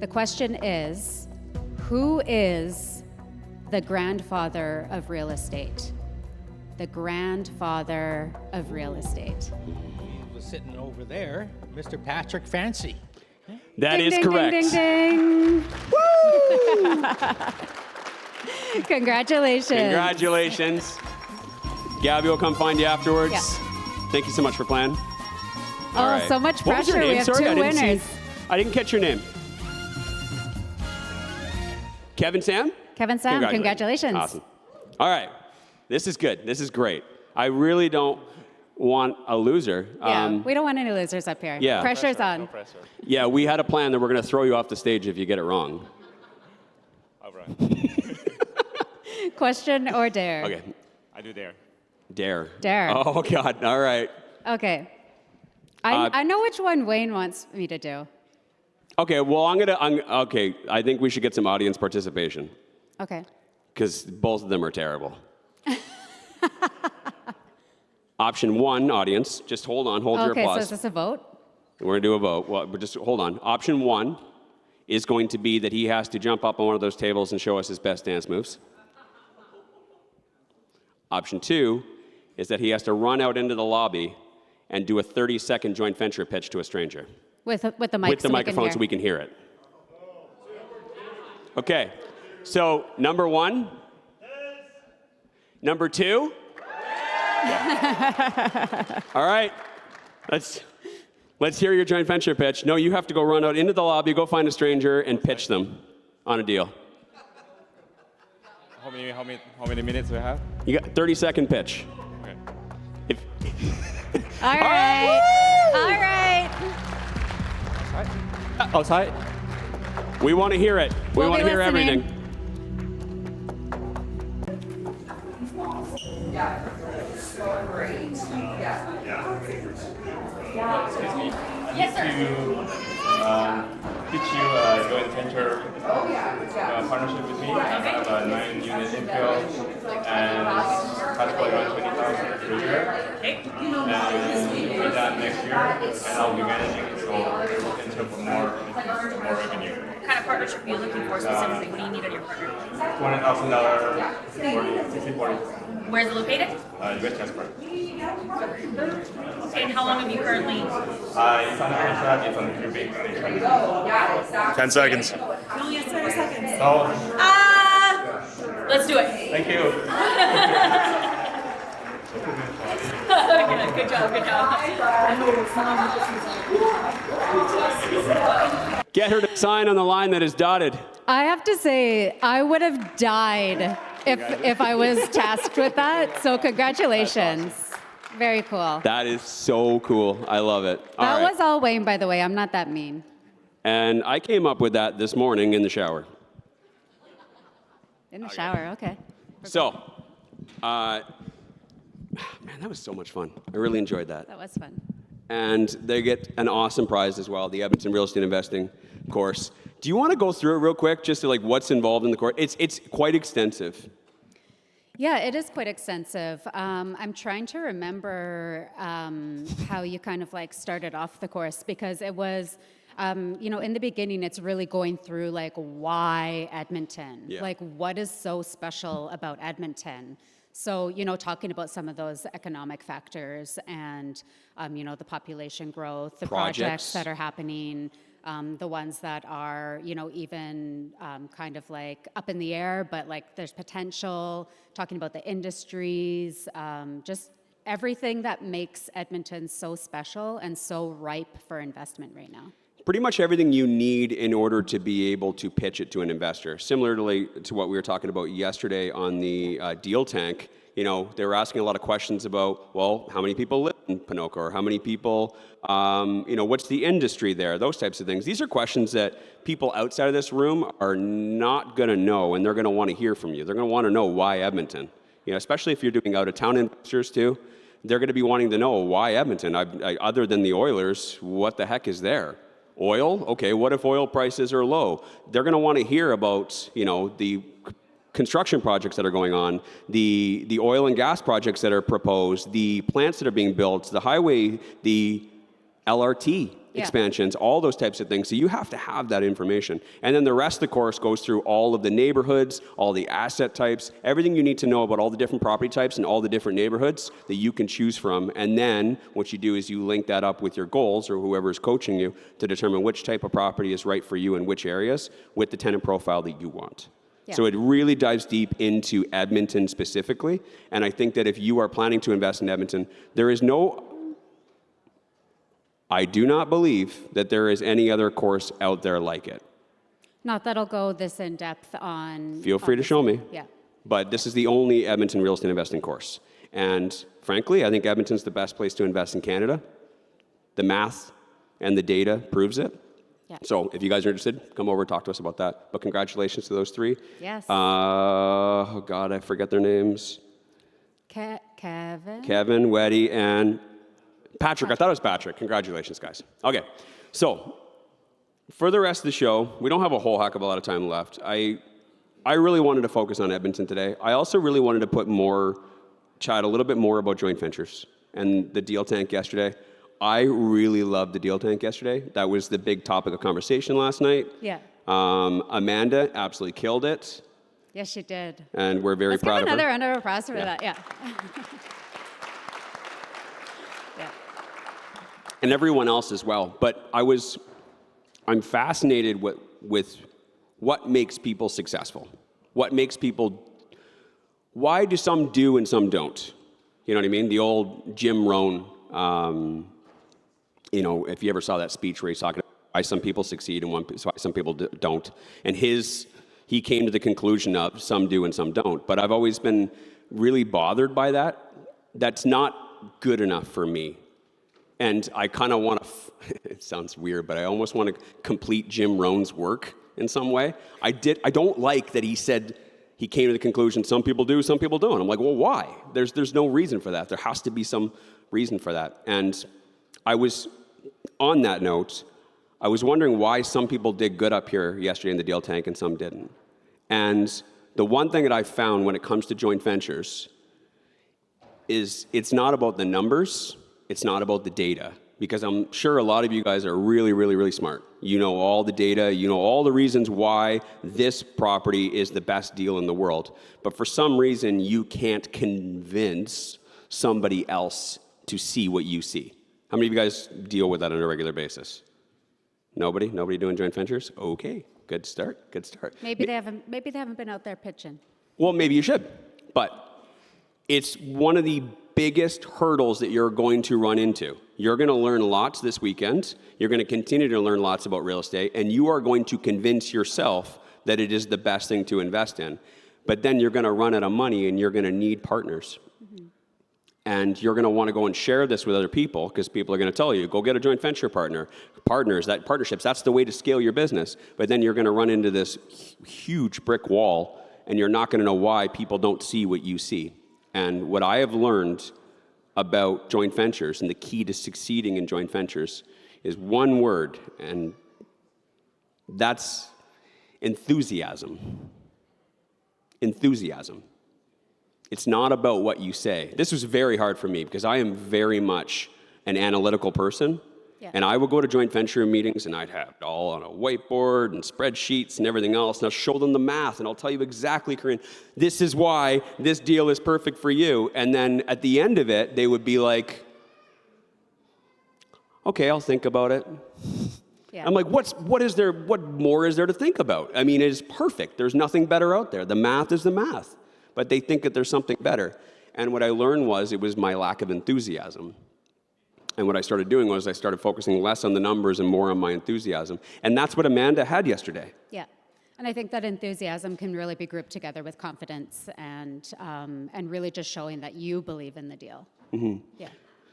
Speaker 4: The question is, who is the grandfather of real estate? The grandfather of real estate.
Speaker 8: He was sitting over there, Mr. Patrick Fancy.
Speaker 3: That
Speaker 4: Ding,
Speaker 3: is
Speaker 4: ding,
Speaker 3: correct.
Speaker 4: Ding, ding, ding. Woo! Congratulations.
Speaker 3: Congratulations. Gabby will come find you afterwards.
Speaker 4: Yeah.
Speaker 3: Thank you so much for playing.
Speaker 4: Oh, so much
Speaker 3: What was your
Speaker 4: pressure.
Speaker 3: name?
Speaker 4: We have
Speaker 3: Sorry,
Speaker 4: 2
Speaker 3: I didn't see-
Speaker 4: winners.
Speaker 3: I didn't catch your name. Kevin Sam?
Speaker 4: Kevin Sam, congratulations.
Speaker 3: Awesome. All right. This is good. This is great. I really don't want a loser.
Speaker 4: Yeah, we don't want any losers up here.
Speaker 3: yeah.
Speaker 4: Pressure's on.
Speaker 3: Yeah, we had a plan that we're going to throw you off the stage if you get it wrong.
Speaker 7: All right.
Speaker 4: Question or dare?
Speaker 3: Okay.
Speaker 7: I do dare.
Speaker 3: Dare.
Speaker 4: Dare.
Speaker 3: Oh, God. All right.
Speaker 4: Okay. I know which one Wayne wants me to do.
Speaker 3: Okay, well, okay, I think we should get some audience participation.
Speaker 4: Okay.
Speaker 3: because both of them are terrible. Option 1, audience, just hold on, hold your
Speaker 4: Okay,
Speaker 3: applause.
Speaker 4: so is this a vote?
Speaker 3: We're going to do a vote. Well, but just hold on. Option 1 is going to be that he has to jump up on one of those tables and show us his best dance moves. Option 2 is that he has to run out into the lobby and do a 30-second joint venture pitch to a stranger.
Speaker 4: With the mic,
Speaker 3: With the microphone so we can hear it. Okay, so number 1. Number 2. Yeah. All right, let's hear your joint venture pitch. No, you have to go run out into the lobby, go find a stranger, and pitch them on a deal.
Speaker 9: How many minutes do I have?
Speaker 3: You got 30-second pitch.
Speaker 9: Okay.
Speaker 4: All right. All right.
Speaker 9: Outside?
Speaker 3: We want to hear it. We
Speaker 4: We'll
Speaker 3: want
Speaker 4: be
Speaker 3: to hear
Speaker 4: listening.
Speaker 3: everything.
Speaker 10: Yes, sir.
Speaker 9: Pitch you a joint venture partnership with me. I have a 9-unit infill and cash flow around 20,000 per year.
Speaker 10: Okay.
Speaker 9: And with that next year, and I'll be managing it, so we're looking for more revenue.
Speaker 10: What kind of partnership are you looking for specifically? What do you need on your partner?
Speaker 9: $200,000, 60-40.
Speaker 10: Where's it located?
Speaker 9: US Jasper.
Speaker 10: Okay, and how long have you currently?
Speaker 9: It's on the contract, it's on the Cubic station.
Speaker 11: 10 seconds.
Speaker 10: You only have 20 seconds.
Speaker 9: Oh,
Speaker 10: Let's do it.
Speaker 9: thank you.
Speaker 10: Good job, good job.
Speaker 3: Get her to sign on the line that is dotted.
Speaker 4: I have to say, I would have died if I was tasked with that. So congratulations. Very cool.
Speaker 3: That is so cool. I love it.
Speaker 4: That was all Wayne, by the way. I'm not that mean.
Speaker 3: And I came up with that this morning in the shower.
Speaker 4: In the shower, okay.
Speaker 3: So, man, that was so much fun. I really enjoyed that.
Speaker 4: That was fun.
Speaker 3: And they get an awesome prize as well, the Edmonton Real Estate Investing course. Do you want to go through it real quick, just to like what's involved in the course? It's quite extensive.
Speaker 4: Yeah, it is quite extensive. I'm trying to remember how you kind of like started off the course, because it was, in the beginning, it's really going through like why Edmonton?
Speaker 3: Yeah.
Speaker 4: Like what is so special about Edmonton? So, talking about some of those economic factors and, the population growth, the projects that are happening, the ones that are, even kind of like up in the air, but like there's potential, talking about the industries, just everything that makes Edmonton so special and so ripe for investment right now.
Speaker 3: Pretty much everything you need in order to be able to pitch it to an investor. Similarly to what we were talking about yesterday on the deal tank, they were asking a lot of questions about, well, how many people live in Ponoka, or how many people, what's the industry there, those types of things. These are questions that people outside of this room are not going to know, and they're going to want to hear from you. They're going to want to know why Edmonton, especially if you're doing out-of-town investors too. They're going to be wanting to know why Edmonton. Other than the Oilers, what the heck is there? Oil? Okay, what if oil prices are low? They're going to want to hear about, the construction projects that are going on, the oil and gas projects that are proposed, the plants that are being built, the highway, the LRT expansions, all those types of things. So you have to have that information. And then the rest of the course goes through all of the neighborhoods, all the asset types, everything you need to know about all the different property types and all the different neighborhoods that you can choose from. And then what you do is you link that up with your goals, or whoever is coaching you, to determine which type of property is right for you in which areas with the tenant profile that you want. Yeah. So it really dives deep into Edmonton specifically. And I think that if you are planning to invest in Edmonton, I do not believe that there is any other course out there like it.
Speaker 4: Not that'll go this in depth on.
Speaker 3: Feel free to show me.
Speaker 4: Yeah.
Speaker 3: But this is the only Edmonton real estate investing course. And frankly, I think Edmonton's the best place to invest in Canada. The math and the data proves it.
Speaker 4: Yeah.
Speaker 3: So if you guys are interested, come over and talk to us about that. But congratulations to those three.
Speaker 4: Yes.
Speaker 3: Oh God, I forget their names.
Speaker 4: Kevin,
Speaker 3: Weddy, and Patrick. I thought it was Patrick. Congratulations, guys. Okay, so for the rest of the show, we don't have a whole heck of a lot of time left. I I really wanted to focus on Edmonton today. I also really wanted to chat a little bit more about joint ventures and the deal tank yesterday. I really loved the deal tank yesterday. That was the big topic of conversation last night.
Speaker 4: Yeah.
Speaker 3: Amanda absolutely killed it.
Speaker 4: Yes, she did.
Speaker 3: And we're very
Speaker 4: Let's
Speaker 3: proud
Speaker 4: give
Speaker 3: of her.
Speaker 4: another round of applause for that. Yeah. Yeah.
Speaker 3: And everyone else as well. But I'm fascinated with what makes people successful. Why do some do and some don't? You know what I mean? The old Jim Rohn, if you ever saw that speech where he's talking about why some people succeed and why some people don't. And he came to the conclusion of some do and some don't. But I've always been really bothered by that. That's not good enough for me. And I kind of want to, it sounds weird, but I almost want to complete Jim Rohn's work in some way. I don't like that he said he came to the conclusion some people do, some people don't. I'm like, well, why? There's no reason for that. There has to be some reason for that. And on that note, I was wondering why some people did good up here yesterday in the deal tank and some didn't. And the one thing that I found when it comes to joint ventures is it's not about the numbers, it's not about the data. Because I'm sure a lot of you guys are really, really, really smart. You know all the data, you know all the reasons why this property is the best deal in the world. But for some reason, you can't convince somebody else to see what you see. How many of you guys deal with that on a regular basis? Nobody? Nobody doing joint ventures? Okay, good start.
Speaker 4: Maybe they haven't been out there pitching.
Speaker 3: Well, maybe you should. But it's one of the biggest hurdles that you're going to run into. You're going to learn lots this weekend. You're going to continue to learn lots about real estate, and you are going to convince yourself that it is the best thing to invest in. But then you're going to run out of money, and you're going to need partners. Mm-hmm. And you're going to want to go and share this with other people because people are going to tell you, go get a joint venture partnerships, that's the way to scale your business. But then you're going to run into this huge brick wall, and you're not going to know why people don't see what you see. And what I have learned about joint ventures and the key to succeeding in joint ventures is one word, and that's enthusiasm. Enthusiasm. It's not about what you say. This was very hard for me because I am very much an analytical person. Yeah. And I would go to joint venture meetings and I'd have it all on a whiteboard and spreadsheets and everything else. And I'll show them the math and I'll tell you exactly, Corinne, this is why this deal is perfect for you. And then at the end of it, they would be like, okay, I'll think about it. Yeah. I'm like, what more is there to think about? I mean, it is perfect. There's nothing better out there. The math is the math. But they think that there's something better. And what I learned it was my lack of enthusiasm. And what I started doing was I started focusing less on the numbers and more on my enthusiasm. And that's what Amanda had yesterday.
Speaker 4: Yeah. And I think that enthusiasm can really be grouped together with confidence and really just showing that you believe in the deal. Mm-hmm. Yeah.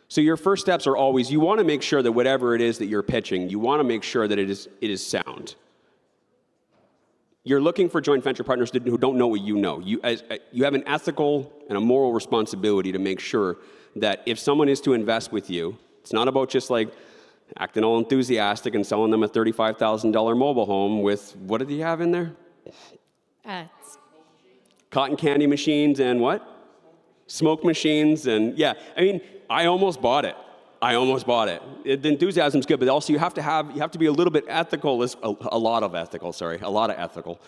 Speaker 3: So your first steps are always, you want to make sure that whatever it is that you're pitching, you want to make sure that it is sound. You're looking for joint venture partners who don't know what you know. You have an ethical and a moral responsibility to make sure that if someone is to invest with you, it's not about just like acting all enthusiastic and selling them a $35,000 mobile home with, what did he have in there? Cotton candy machines and what? Smoke machines and yeah. I mean, I almost bought it. The enthusiasm's good, but also you have to be a little bit ethical, a lot of ethical,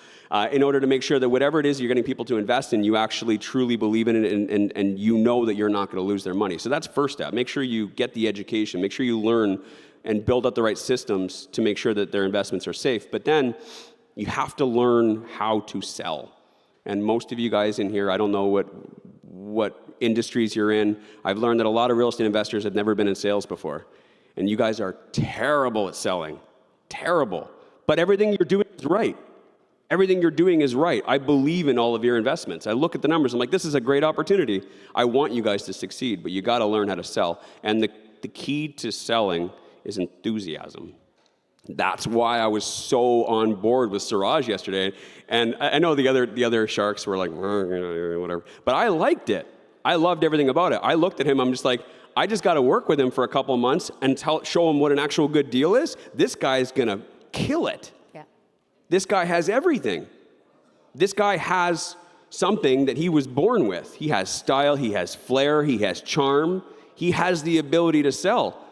Speaker 3: in order to make sure that whatever it is you're getting people to invest in, you actually truly believe in it and you know that you're not going to lose their money. So that's first step. Make sure you get the education. Make sure you learn and build up the right systems to make sure that their investments are safe. But then you have to learn how to sell. And most of you guys in here, I don't know what industries you're in. I've learned that a lot of real estate investors have never been in sales before. And you guys are terrible at selling. Terrible. But everything you're doing is right. Everything you're doing is right. I believe in all of your investments. I look at the numbers. I'm like, this is a great opportunity. I want you guys to succeed, but you got to learn how to sell. And the key to selling is enthusiasm. That's why I was so on board with Siraj yesterday. And I know the other sharks were like, whatever. But I liked it. I loved everything about it. I looked at him, I'm just like, I just got to work with him for a couple of months and show him what an actual good deal is. This guy's going to kill it. Yeah. This guy has everything. This guy has something that he was born with. He has style, he has flair, he has charm, he has the ability to sell.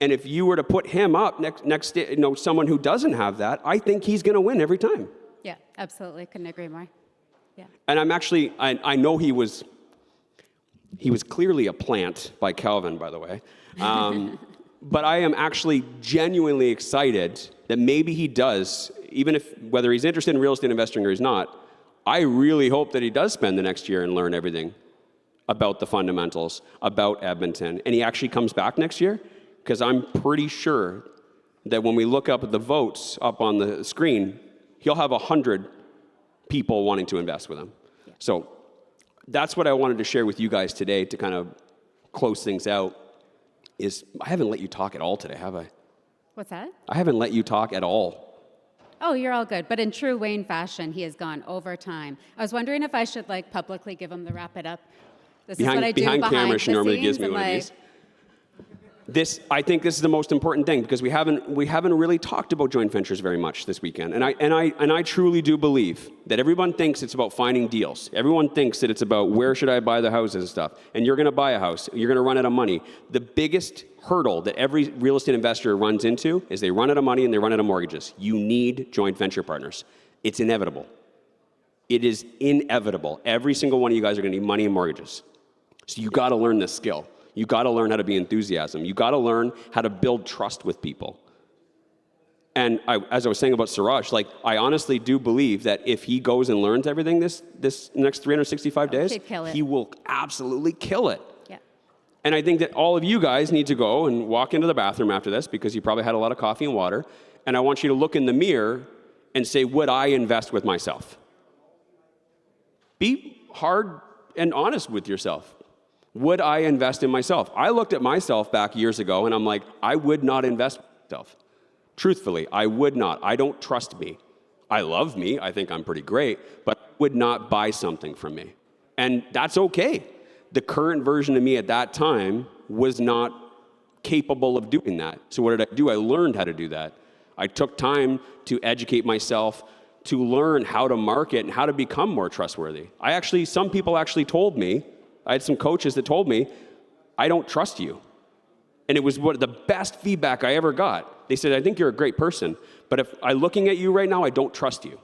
Speaker 3: And if you were to put him up next to someone who doesn't have that, I think he's going to win every time.
Speaker 4: Yeah, absolutely. Couldn't agree more. Yeah.
Speaker 3: And I'm actually, I know he was clearly a plant by Calvin, by the way. But I am actually genuinely excited that maybe he does, even if, whether he's interested in real estate investing or he's not, I really hope that he does spend the next year and learn everything about the fundamentals, about Edmonton. And he actually comes back next year, because I'm pretty sure that when we look up at the votes up on the screen, he'll have 100 people wanting to invest with him. Yeah. So that's what I wanted to share with you guys today to kind of close things out. I haven't let you talk at all today, have I?
Speaker 4: What's that?
Speaker 3: I haven't let you talk at all.
Speaker 4: Oh, you're all good. But in true Wayne fashion, he has gone over time. I was wondering if I should publicly give him the wrap it up. This is what I do behind
Speaker 3: camera. She normally gives me
Speaker 4: one
Speaker 3: of these. I think this is the most important thing, because we haven't really talked about joint ventures very much this weekend. And I truly do believe that everyone thinks it's about finding deals. Everyone thinks that it's about where should I buy the houses and stuff. And you're going to buy a house. You're going to run out of money. The biggest hurdle that every real estate investor runs into is they run out of money and they run out of mortgages. You need joint venture partners. It's inevitable. It is inevitable. Every single one of you guys are going to need money and mortgages. So you got to learn this skill. You got to learn how to be enthusiasm. You got to learn how to build trust with people. And as I was saying about Siraj, I honestly do believe that if he goes and learns everything this next 365 days, he will absolutely kill it.
Speaker 4: Yeah.
Speaker 3: And I think that all of you guys need to go and walk into the bathroom after this, because you probably had a lot of coffee and water. And I want you to look in the mirror and say, would I invest with myself? Be hard and honest with yourself. Would I invest in myself? I looked at myself back years ago and I'm like, I would not invest in myself. Truthfully, I would not. I don't trust me. I love me. I think I'm pretty great, but I would not buy something from me. And that's okay. The current version of me at that time was not capable of doing that. So what did I do? I learned how to do that. I took time to educate myself, to learn how to market and how to become more trustworthy. Some people actually told me, I had some coaches that told me, I don't trust you. And it was the best feedback I ever got. They said, I think you're a great person, but if I'm looking at you right now, I don't trust you.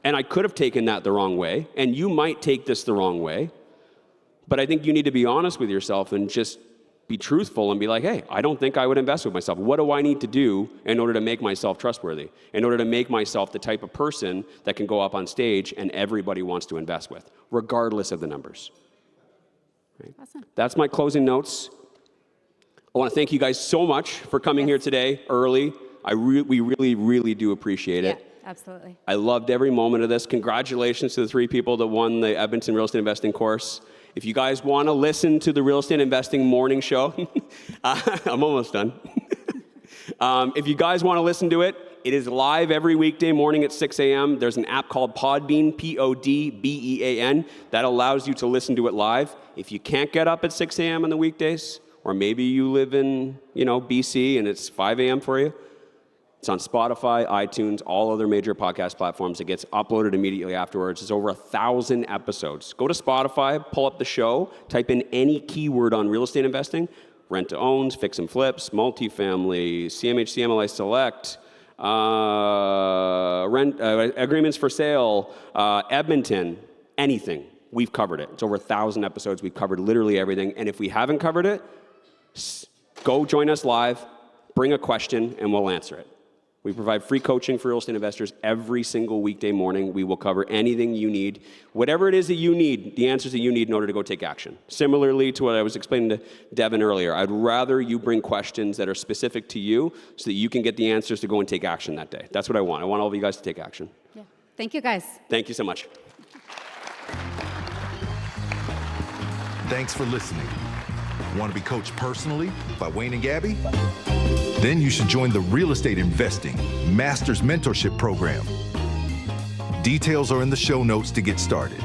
Speaker 3: And I could have taken that the wrong way, and you might take this the wrong way, but I think you need to be honest with yourself and just be truthful and be like, hey, I don't think I would invest with myself. What do I need to do in order to make myself trustworthy? In order to make myself the type of person that can go up on stage and everybody wants to invest with, regardless of the numbers. Right?
Speaker 4: Awesome.
Speaker 3: That's my closing notes. I want to thank you guys so much for coming here today early. We really, really do appreciate it.
Speaker 4: Yeah, absolutely.
Speaker 3: I loved every moment of this. Congratulations to the 3 people that won the Edmonton Real Estate Investing course. If you guys want to listen to the Real Estate Investing morning show, I'm almost done. If you guys want to listen to it, it is live every weekday morning at 6 a.m. There's an app called Podbean, Podbean, that allows you to listen to it live. If you can't get up at 6 a.m. on the weekdays, or maybe you live in, BC and it's 5 a.m. for you, it's on Spotify, iTunes, all other major podcast platforms. It gets uploaded immediately afterwards. It's over 1,000 episodes. Go to Spotify, pull up the show, type in any keyword on real estate investing, rent to owns, fix and flips, multifamily, CMHC, MLI Select, rent agreements for sale, Edmonton, anything. We've covered it. It's over 1,000 episodes. We've covered literally everything. And if we haven't covered it, go join us live, bring a question, and we'll answer it. We provide free coaching for real estate investors every single weekday morning. We will cover anything you need. Whatever it is that you need, the answers that you need in order to go take action. Similarly to what I was explaining to Devin earlier, I'd rather you bring questions that are specific to you so that you can get the answers to go and take action that day. That's what I want. I want all of you guys to take action.
Speaker 4: Yeah. Thank you, guys.
Speaker 3: Thank you so much.
Speaker 2: Thanks for listening. Want to be coached personally by Wayne and Gabby? Then you should join the Real Estate Investing Masters Mentorship Program. Details are in the show notes to get started.